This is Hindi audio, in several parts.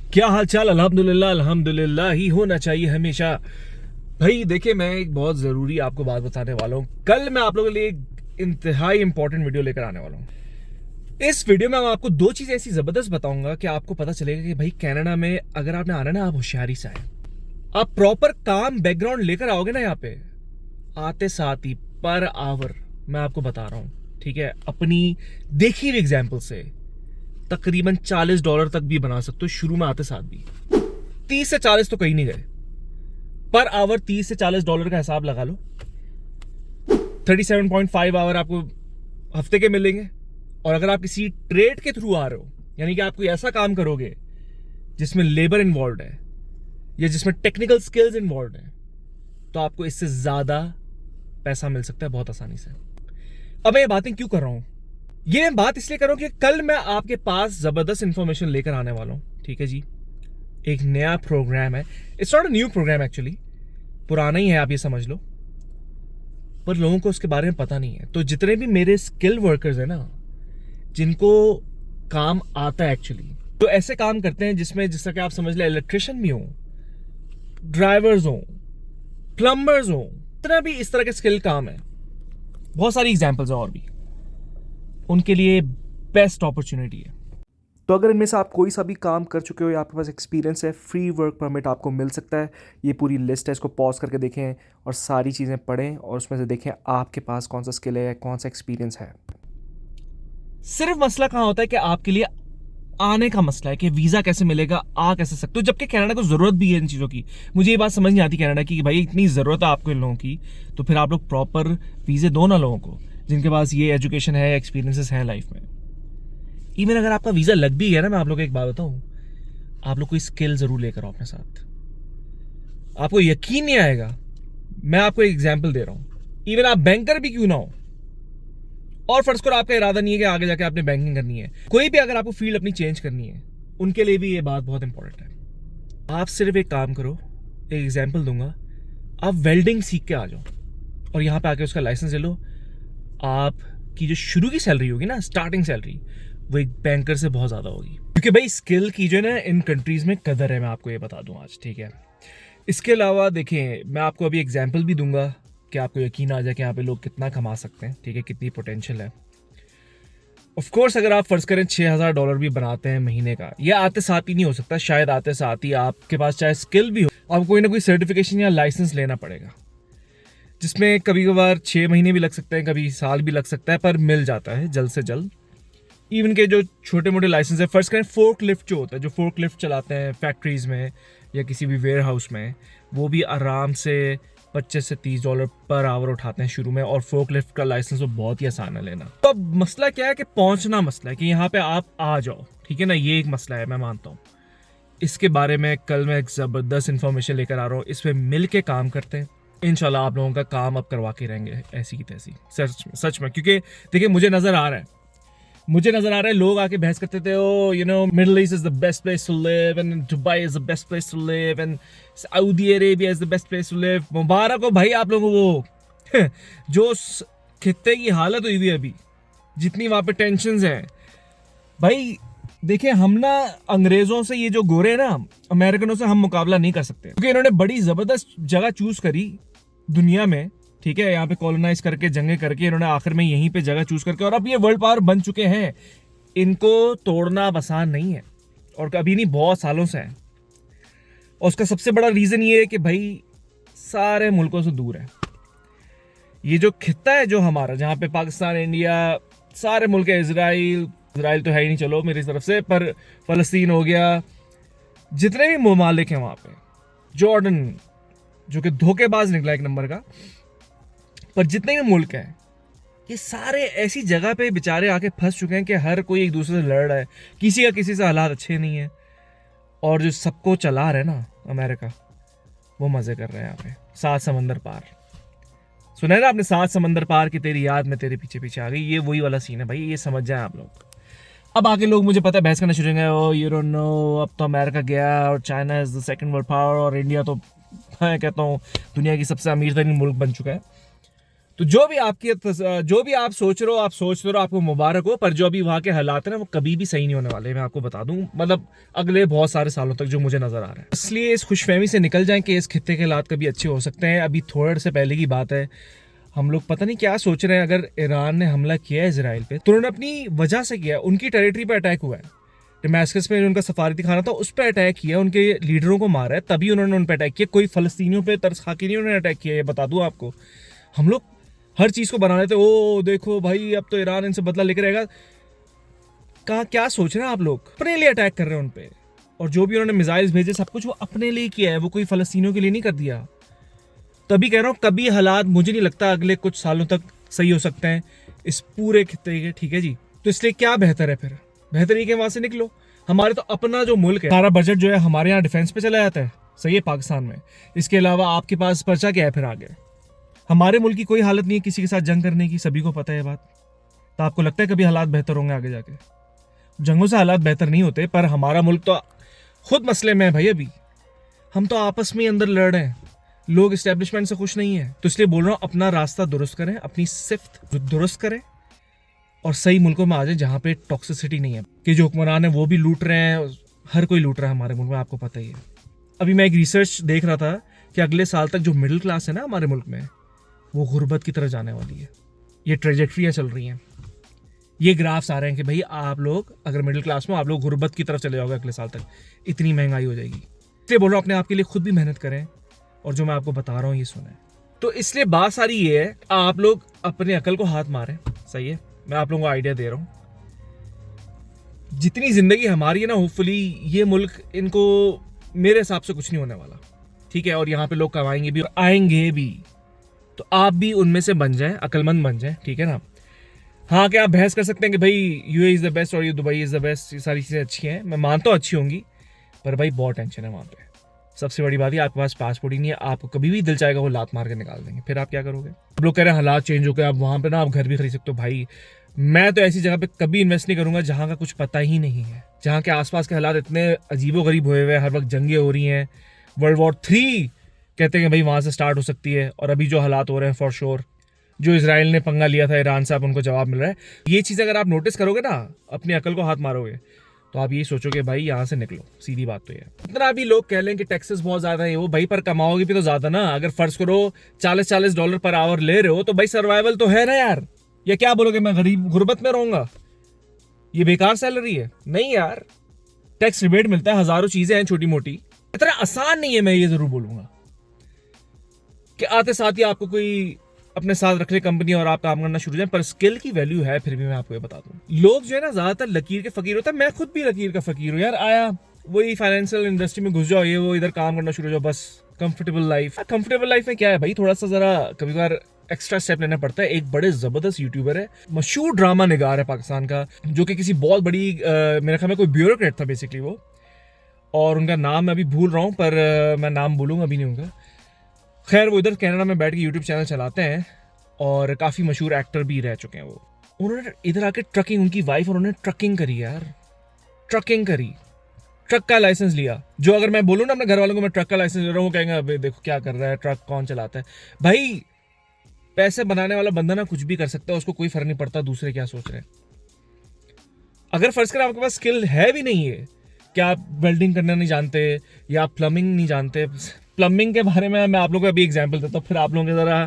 क्या हाल चाल? अल्हम्दुलिल्लाह, अल्हम्दुलिल्लाह ही होना चाहिए हमेशा। भाई देखिए, मैं एक बहुत ज़रूरी आपको बात बताने वाला हूँ। कल मैं आप लोगों के लिए एक इंतहाई इंपॉर्टेंट वीडियो लेकर आने वाला हूँ। इस वीडियो में मैं आपको दो चीज़ें ऐसी ज़बरदस्त बताऊंगा कि आपको पता चलेगा कि भाई कनाडा में अगर आपने आना ना, आप होशियारी से आए। आप प्रॉपर काम बैकग्राउंड लेकर आओगे ना, यहाँ पे आते साथ ही पर आवर मैं आपको बता रहा हूँ, ठीक है, अपनी देखी हुई एग्जाम्पल से तकरीबन $40 तक भी बना सकते हो शुरू में आते साथ भी। 30 से 40 तो कहीं नहीं गए, पर आवर $30 से $40 का हिसाब लगा लो। 37.5 आवर आपको हफ्ते के मिलेंगे। और अगर आप किसी ट्रेड के थ्रू आ रहे हो, यानी कि आप कोई ऐसा काम करोगे जिसमें लेबर इन्वॉल्व है या जिसमें टेक्निकल स्किल्स इन्वॉल्व है, तो आपको इससे ज्यादा पैसा मिल सकता है बहुत आसानी से। अब मैं ये बातें क्यों कर रहा हूं? ये मैं बात इसलिए कर रहा हूं कि कल मैं आपके पास जबरदस्त इंफॉर्मेशन लेकर आने वाला हूं, ठीक है जी। एक नया प्रोग्राम है। It's not a new program actually, पुराना ही है, आप ये समझ लो, पर लोगों को उसके बारे में पता नहीं है। तो जितने भी मेरे स्किल वर्कर्स हैं ना, जिनको काम आता है एक्चुअली, तो ऐसे काम करते हैं जिसमें, जिसका कि आप समझ ले, इलेक्ट्रिशियन भी हो, ड्राइवर्स हो, प्लम्बर्स हो, इतना भी इस तरह के स्किल काम है, बहुत सारी एग्जांपल्स हैं और भी, उनके लिए बेस्ट अपॉर्चुनिटी है। तो अगर इनमें से आप कोई सा भी काम कर चुके हो या आपके पास एक्सपीरियंस है, फ्री वर्क परमिट आपको मिल सकता है। ये पूरी लिस्ट है, इसको पॉज करके देखें और सारी चीज़ें पढ़ें और उसमें से देखें आपके पास कौन सा स्किल है, कौन सा एक्सपीरियंस है। सिर्फ मसला कहाँ होता है कि आपके लिए आने का मसला है कि वीज़ा कैसे मिलेगा, आ कैसे सकते हो, जबकि कनाडा को ज़रूरत भी है इन चीज़ों की। मुझे ये बात समझ नहीं आती कनाडा की कि भाई इतनी ज़रूरत है आपको इन लोगों की, तो फिर आप लोग प्रॉपर वीज़े दो ना लोगों को जिनके पास ये एजुकेशन है, एक्सपीरियंसेस हैं लाइफ में। इवन अगर आपका वीज़ा लग भी गया ना, मैं आप लोग को एक बात बताऊँ, आप लोग कोई स्किल ज़रूर लेकर आओ अपने साथ। आपको यकीन नहीं आएगा, मैं आपको एक एग्जाम्पल दे रहा हूँ। इवन आप बैंकर भी क्यों ना हो, और फर्ज करो आपका इरादा नहीं है कि आगे जाके आपने बैंकिंग करनी है, कोई भी अगर आपको फील्ड अपनी चेंज करनी है, उनके लिए भी ये बात बहुत इंपॉर्टेंट है। आप सिर्फ एक काम करो, एक एग्जाम्पल दूंगा, आप वेल्डिंग सीख के आ जाओ और यहाँ पे आके उसका लाइसेंस ले लो। आपकी जो शुरू की सैलरी होगी ना, स्टार्टिंग सैलरी, वो एक बैंकर से बहुत ज़्यादा होगी, क्योंकि भाई स्किल की जो ना इन कंट्रीज़ में कदर है, मैं आपको ये बता दूं आज, ठीक है। इसके अलावा देखें, मैं आपको अभी एग्जाम्पल भी दूंगा कि आपको यकीन आ जाए कि यहाँ पे लोग कितना कमा सकते हैं, ठीक है, कितनी पोटेंशियल है। ऑफ कोर्स अगर आप फर्ज करें $6,000 भी बनाते हैं महीने का, यह आते साथ ही नहीं हो सकता, शायद आते साथ ही आपके पास चाहे स्किल भी हो, आपको कोई ना कोई सर्टिफिकेशन या लाइसेंस लेना पड़ेगा, जिसमें कभी कभार 6 महीने भी लग सकते हैं, कभी साल भी लग सकता है, पर मिल जाता है जल्द से जल्द। इवन के जो छोटे मोटे लाइसेंस है, फर्स्ट करें फोर्क लिफ्ट जो होता है, जो फोर्क लिफ्ट चलाते हैं फैक्ट्रीज में या किसी भी वेयर हाउस में, वो भी आराम से $25 से $30 पर आवर उठाते हैं शुरू में, और फोर्क लिफ्ट का लाइसेंस तो बहुत ही आसान है लेना। तो अब मसला क्या है कि पहुंचना मसला है कि यहाँ पे आप आ जाओ, ठीक है ना, ये एक मसला है, मैं मानता हूँ। इसके बारे में कल मैं एक ज़बरदस्त इन्फॉर्मेशन लेकर आ रहा हूँ, इस पर मिल के काम करते हैं, इंशाल्लाह आप लोगों का काम अब करवा के रहेंगे ऐसी की तैसी, सच में। क्योंकि देखिए, मुझे नज़र आ रहा है लोग आके बहस करते थे, oh you know Middle East is the best place to live and Dubai is the best place to live and Saudi Arabia is the best place to live. मुबारक हो भाई आप लोगों को, वो जो खित्ते की हालत हुई हुई अभी, जितनी वहाँ पे टेंशन्स हैं भाई। देखिए, हम ना अंग्रेजों से, ये जो गोरे हैं ना, अमेरिकनों से हम मुकाबला नहीं कर सकते, क्योंकि इन्होंने बड़ी जबरदस्त जगह चूज करी दुनिया में, ठीक है, यहाँ पे कॉलोनाइज करके, जंगे करके, इन्होंने आखिर में यहीं पे जगह चूज करके, और अब ये वर्ल्ड पावर बन चुके हैं। इनको तोड़ना आसान नहीं है, और कभी नहीं, बहुत सालों से है। और उसका सबसे बड़ा रीजन ये है कि भाई सारे मुल्कों से दूर है। ये जो खित्ता है जो हमारा, जहाँ पे पाकिस्तान, इंडिया, सारे मुल्क है, इजराइल तो है ही नहीं चलो मेरी तरफ से, पर फलस्तीन हो गया, जितने भी ममालिक हैं वहाँ पे, जॉर्डन जो कि धोखेबाज निकला एक नंबर का, पर जितने भी मुल्क हैं, ये सारे ऐसी जगह पे बेचारे आके फंस चुके हैं कि हर कोई एक दूसरे से लड़ रहा है, किसी का किसी से हालात अच्छे नहीं है, और जो सबको चला रहा है ना अमेरिका, वो मजे कर रहे हैं यहाँ पे 7 समंदर पार। सुना है ना आपने, 7 समंदर पार की तेरी याद में तेरे पीछे पीछे आ गई, ये वही वाला सीन है भाई, ये समझ जाए आप लोग। अब आके लोग, मुझे पता है, बहस करना शुरू हो गए, ओ यू डोंट नो, अब तो अमेरिका गया और China is the second world power, और इंडिया तो मैं कहता हूँ दुनिया की सबसे अमीर तरीन मुल्क बन चुका है। तो जो भी आप सोच रहे हो, आप सोचते रहो, आपको मुबारक हो, पर जो अभी वहां के हालात है ना, वो कभी भी सही नहीं होने वाले, मैं आपको बता दूं, मतलब अगले बहुत सारे सालों तक जो मुझे नजर आ रहा है। इसलिए इस खुशफहमी से निकल जाएं कि इस खित्ते के हालात कभी अच्छे हो सकते हैं। अभी थोड़े से पहले की बात है, हम लोग पता नहीं क्या सोच रहे हैं, अगर ईरान ने हमला किया है इजराइल पे तो उन्होंने अपनी वजह से किया, उनकी टेरिटरी पे अटैक हुआ है। डमस्कस में जो उनका सफारती खाना था उस पर अटैक किया, उनके लीडरों को मारा है, तभी उन्होंने उन पर अटैक किया। कोई फलस्तीनियों पे तरस खा के नहीं उन्होंने अटैक किया, ये बता दूं आपको। हम लोग हर चीज को बना लेते, ओ देखो भाई अब तो ईरान इनसे बदला लेकर रहेगा। कहा क्या सोच रहे हैं आप लोग, अपने लिए अटैक कर रहे हैं उन पे, और जो भी उन्होंने मिसाइल्स भेजे सब कुछ वो अपने लिए किया है, वो कोई फलस्तीनियों के लिए नहीं कर दिया। तभी कह रहा हूं कभी हालात मुझे नहीं लगता अगले कुछ सालों तक सही हो सकते हैं इस पूरे खित्ते के, ठीक है जी। तो इसलिए क्या बेहतर है, फिर बेहतर है कि वहां से निकलो। हमारे तो अपना जो मुल्क है, सारा बजट जो है हमारे यहाँ डिफेंस पे चला जाता है, सही है, पाकिस्तान में। इसके अलावा आपके पास पर्चा क्या है फिर आगे? हमारे मुल्क की कोई हालत नहीं है किसी के साथ जंग करने की, सभी को पता है ये बात। तो आपको लगता है कभी हालात बेहतर होंगे आगे जाके? जंगों से हालात बेहतर नहीं होते, पर हमारा मुल्क तो खुद मसले में है भाई। अभी हम तो आपस में ही अंदर लड़ रहे हैं, लोग इस्टेब्लिशमेंट से खुश नहीं है। तो इसलिए बोल रहा हूँ अपना रास्ता दुरुस्त करें, अपनी सिफ्त दुरुस्त करें, और सही मुल्कों में आ जाए जहाँ पे टॉक्सिसिटी नहीं है, कि जो हुक्मरान है वो भी लूट रहे हैं, हर कोई लूट रहा है हमारे मुल्क में, आपको पता ही है। अभी मैं एक रिसर्च देख रहा था कि अगले साल तक जो मिडिल क्लास है ना हमारे मुल्क में, वो गुर्बत की तरफ जाने वाली है। ये ट्रेजेक्ट्रियाँ चल रही हैं, ये ग्राफ्स आ रहे हैं कि भाई आप लोग अगर मिडिल क्लास में, आप लोग गुर्बत की तरफ चले जाओगे अगले साल तक, इतनी महंगाई हो जाएगी। इसलिए बोल रहा हूँ अपने आप के लिए खुद भी मेहनत करें, और जो मैं आपको बता रहा हूँ ये सुने। तो इसलिए बात सारी ये है, आप लोग अपने अकल को हाथ मारें, सही है, मैं आप लोगों को आइडिया दे रहा हूँ। जितनी जिंदगी हमारी है ना, होपफुली ये मुल्क इनको मेरे हिसाब से कुछ नहीं होने वाला, ठीक है। और यहाँ पे लोग कमाएंगे भी और आएंगे भी, तो आप भी उनमें से बन जाएं, अकलमंद बन जाएं, ठीक है ना। हाँ, क्या आप बहस कर सकते हैं कि भाई यूएई इज द बेस्ट और ये दुबई इज द बेस्ट, ये सारी चीज़ें अच्छी हैं, मैं मानता हूँ अच्छी होंगी, पर भाई बहुत टेंशन है वहाँ पे। सबसे बड़ी बात है आपके पास पासपोर्ट ही नहीं है, आपको कभी भी दिल चाहेगा वो लात मार के निकाल देंगे, फिर आप क्या करोगे? आप लोग कह रहे हैं हालात चेंज हो गए, आप वहाँ पे ना आप घर भी खरीद सकते हो। भाई मैं तो ऐसी जगह पे कभी इन्वेस्ट नहीं करूंगा जहाँ का कुछ पता ही नहीं है, जहाँ के आसपास के हालात इतने अजीबोगरीब हुए हुए हैं, हर वक्त जंगें हो रही हैं, वर्ल्ड वॉर 3 कहते हैं भाई वहाँ से स्टार्ट हो सकती है, और अभी जो हालात हो रहे हैं फॉर श्योर, जो इजराइल ने पंगा लिया था ईरान से, अब उनको जवाब मिल रहा है। ये चीज़ अगर आप नोटिस करोगे ना, अपनी अकल को हाथ मारोगे, तो आप ये सोचोगे भाई यहाँ से निकलो, सीधी बात तो ये। इतना भी लोग कह लें कि टैक्सेस बहुत ज्यादा है, वो भाई पर कमाओगे भी तो ज्यादा ना। अगर फर्ज करो $40 पर आवर ले रहे हो, तो भाई सर्वाइवल तो है ना यार। या क्या बोलोगे मैं गरीब गुर्बत में रहूंगा, ये बेकार सैलरी है? नहीं यार, टैक्स रिबेट मिलता है, हजारों चीजें हैं छोटी मोटी, इतना आसान नहीं है। मैं ये जरूर बोलूंगा कि आते साथ ही आपको कोई अपने साथ रख ले कंपनी और आप काम करना शुरू हो जाए, पर स्किल की वैल्यू है। फिर भी मैं आपको ये बता दूं, लोग जो है ना ज्यादातर लकीर के फकीर होता है। मैं खुद भी लकीर का फकीर हूँ यार। आया वही फाइनेंशियल इंडस्ट्री में घुस जाओ, ये वो इधर काम करना शुरू हो जाओ, बस कंफर्टेबल लाइफ। कंफर्टेबल लाइफ में क्या है भाई, थोड़ा सा जरा कभी बार एक्स्ट्रा स्टेप लेना पड़ता है। एक बड़े जबरदस्त यूट्यूबर है, मशहूर ड्रामा निगार है पाकिस्तान का, जो कि किसी बहुत बड़ी मेरे ख्याल में कोई ब्यूरोक्रेट था बेसिकली वो, और उनका नाम मैं अभी भूल रहा हूँ, पर मैं नाम बोलूँगा अभी नहीं उनका। खैर वो इधर कनाडा में बैठ के यूट्यूब चैनल चलाते हैं, और काफ़ी मशहूर एक्टर भी रह चुके हैं वो। उन्होंने इधर आके ट्रकिंग, उनकी वाइफ और उन्होंने ट्रकिंग करी यार, ट्रकिंग करी, ट्रक का लाइसेंस लिया। जो अगर मैं बोलूँ ना अपने घर वालों को मैं ट्रक का लाइसेंस ले रहा हूँ, वो कहेंगे अबे देखो क्या कर रहा है, ट्रक कौन चलाता है। भाई पैसे बनाने वाला बंदा ना कुछ भी कर सकता है, उसको कोई फर्क नहीं पड़ता दूसरे क्या सोच रहे हैं। अगर फर्ज करें आपके पास स्किल है भी नहीं है, क्या आप वेल्डिंग करना नहीं जानते, या आप प्लम्बिंग नहीं जानते। प्लम्बिंग के बारे में मैं आप लोगों को अभी एग्जाम्पल देता हूँ, फिर आप लोगों के ज़रा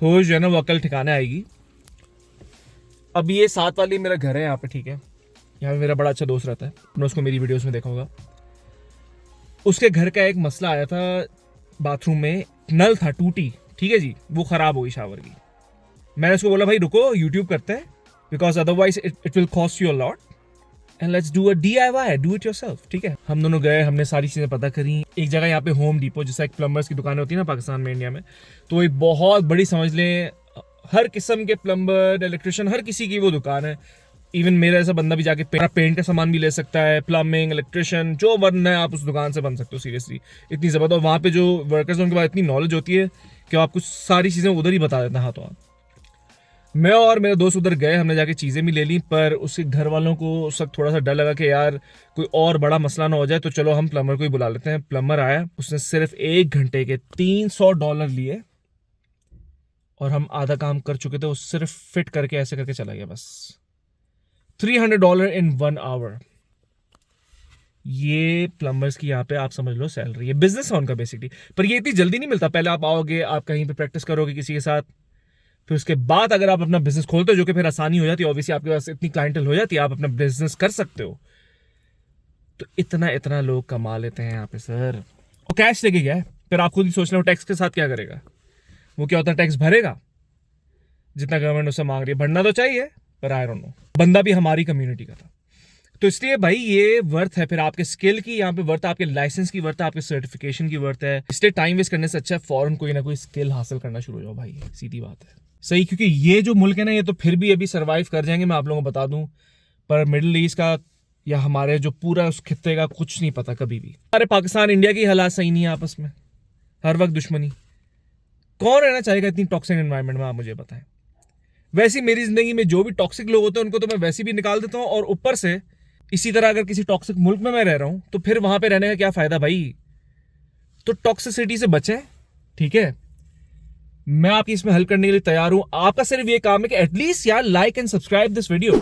होश जो है ना वो अकल ठिकाने आएगी। अब ये 7 वाली मेरा घर है यहाँ पे, ठीक है, यहाँ पे मेरा बड़ा अच्छा दोस्त रहता है, मैं उसको मेरी वीडियोस में देखा होगा। उसके घर का एक मसला आया था, बाथरूम में नल था टूटी, ठीक है जी, वो खराब हुई शावर की। मैंने उसको बोला भाई रुको यूट्यूब करते हैं, because otherwise it will cost you a lot, and let's do a DIY, do it yourself, ठीक है। हम दोनों गए, हमने सारी चीज़ें पता करी। एक जगह यहाँ पे होम डिपो, जैसा एक प्लम्बर्स की दुकान होती है ना पाकिस्तान में, इंडिया में, तो एक बहुत बड़ी समझ लें हर किस्म के प्लम्बर, इलेक्ट्रिशियन, हर किसी की वो दुकान है। इवन मेरा ऐसा बंदा भी जाके पेंट का सामान भी ले सकता है, प्लम्बिंग, इलेक्ट्रिशियन, जो बनना है आप उस दुकान से बन सकते हो। सीरियसली इतनी ज़बरदस्त, वहाँ पे जो वर्कर्स हैं उनके पास इतनी नॉलेज होती है कि आपको सारी चीज़ें उधर ही बता देते हैं हाथों हाथ। मैं और मेरे दोस्त उधर गए, हमने जाके चीज़ें भी ले ली, पर उसके घर वालों को उस वक्त थोड़ा सा डर लगा कि यार कोई और बड़ा मसला ना हो जाए, तो चलो हम प्लम्बर को ही बुला लेते हैं। प्लम्बर आया, उसने सिर्फ 1 घंटे के $300 लिए और हम आधा काम कर चुके थे, वो सिर्फ फिट करके ऐसे करके चला गया बस। $300 इन 1 आवर। ये प्लम्बर्स की यहाँ पे आप समझ लो सैलरी है, बिजनेस है उनका बेसिकली। पर ये इतनी जल्दी नहीं मिलता। पहले आप आओगे, आप कहीं पे प्रैक्टिस करोगे किसी के साथ, फिर उसके बाद अगर आप अपना बिजनेस खोलते हो, जो कि फिर आसानी हो जाती है, ऑब्वियसली आपके पास इतनी क्लाइंटल हो जाती है, आप अपना बिजनेस कर सकते हो। तो इतना इतना लोग कमा लेते हैं यहाँ पे सर। वो कैश लेके गया है, फिर आप खुद ही सोच लो टैक्स के साथ क्या करेगा। वो क्या होता है, टैक्स भरेगा जितना गवर्नमेंट उससे मांग रही है। भरना तो चाहिए, पर आई डोंट नो। बंदा भी हमारी कम्युनिटी का था, तो इसलिए भाई ये वर्थ है। फिर आपके स्किल की यहाँ पे वर्थ है, आपके लाइसेंस की वर्थ है, आपके सर्टिफिकेशन की वर्थ है। इसलिए टाइम वेस्ट करने से अच्छा है फॉरन कोई ना कोई स्किल हासिल करना शुरू हो जाओ भाई, सीधी बात है। सही, क्योंकि ये जो मुल्क है ना, ये तो फिर भी अभी सर्वाइव कर जाएंगे, मैं आप लोगों को बता दूं। पर मिडिल ईस्ट का या हमारे जो पूरा उस खित्ते का कुछ नहीं पता कभी भी। हमारे पाकिस्तान इंडिया की हालात सही नहीं है आपस में, हर वक्त दुश्मनी। कौन रहना चाहेगा इतनी टॉक्सिक एनवायरनमेंट में, आप मुझे बताएं। वैसे मेरी जिंदगी में जो भी टॉक्सिक लोग होते हैं उनको तो मैं वैसे भी निकाल देता हूँ, और ऊपर से इसी तरह अगर किसी टॉक्सिक मुल्क में मैं रह रहा हूं तो फिर वहां पे रहने का क्या फायदा भाई। तो टॉक्सिसिटी से बचें, ठीक है। मैं आपकी इसमें हेल्प करने के लिए तैयार हूं। आपका सिर्फ ये काम है कि एटलीस्ट यार like and subscribe this video.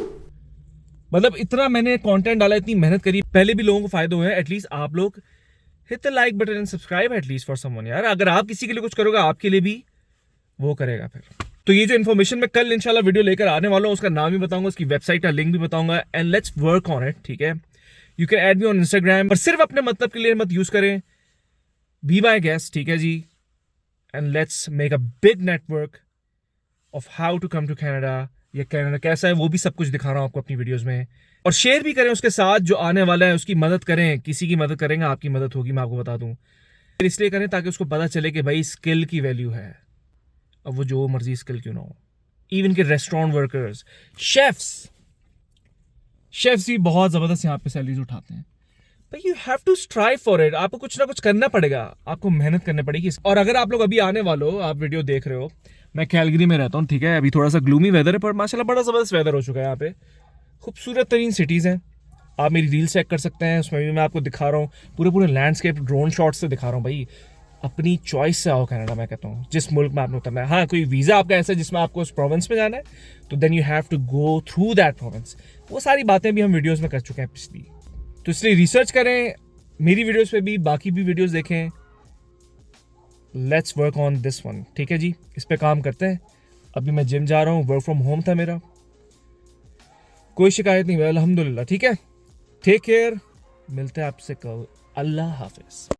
मतलब इतना मैंने कंटेंट डाला, इतनी मेहनत करी, पहले भी लोगों को फायदा हुआ है। एटलीस्ट आप लोग hit the like button and subscribe at least for someone. यार अगर आप किसी के लिए कुछ करोगे, आपके लिए भी वो करेगा फिर। तो ये जो इन्फॉर्मेशन मैं कल इंशाल्लाह वीडियो लेकर आने वाला हूँ, उसका नाम भी बताऊंगा, उसकी वेबसाइट का लिंक भी बताऊंगा, and let's work on it, ठीक है। You can add me on Instagram, पर सिर्फ अपने मतलब के लिए मत यूज करें। बी माय गेस्ट, ठीक है जी, and let's make a big network of how to come to Canada, या कनाडा कैसा है वो भी सब कुछ दिखा रहा हूँ आपको अपनी वीडियोज में। और शेयर भी करें उसके साथ, जो आने वाला है उसकी मदद करें। किसी की मदद करेंगे आपकी मदद होगी, मैं आपको बता दूं। इसलिए करें ताकि उसको पता चले कि भाई स्किल की वैल्यू है, अब वो जो मर्जी स्किल क्यों ना हो। इवन के रेस्टोरेंट वर्कर्स, शेफ्स भी बहुत जबरदस्त यहाँ पे सैलरीज उठाते हैं। But you have to strive for it. आपको कुछ ना कुछ करना पड़ेगा, आपको मेहनत करनी पड़ेगी। और अगर आप लोग अभी आने वाले हो, आप वीडियो देख रहे हो, मैं कैलगरी में रहता हूँ, ठीक है। अभी थोड़ा सा ग्लूमी वेदर है, पर माशाल्लाह बड़ा जबरदस्त वेदर हो चुका है यहाँ पे। खूबसूरत तरीन सिटीज़ हैं। आप मेरी रील चेक कर सकते हैं, उसमें भी मैं आपको दिखा रहा हूँ पूरे लैंडस्केप ड्रोन शॉट से दिखा रहा हूँ भाई। अपनी चॉइस से आओ कनाडा, मैं कहता हूँ, जिस मुल्क में आपने उतरना है। हाँ, कोई वीज़ा आपका ऐसा है जिसमें आपको उस प्रोविंस में जाना है, तो then you have to go through that province. वो सारी बातें भी हम वीडियोज़ में कर चुके हैं पिछली, तो इसलिए रिसर्च करें मेरी वीडियोज़ पे भी, बाकी भी वीडियोज़ देखें। Let's work on this one, ठीक है जी, इस पे काम करते हैं। अभी मैं जिम जा रहा हूँ, वर्क फ्रॉम होम था मेरा, कोई शिकायत नहीं हुई अल्हम्दुलिल्लाह, ठीक है। टेक केयर, मिलते हैं आपसे कल। अल्लाह हाफिज।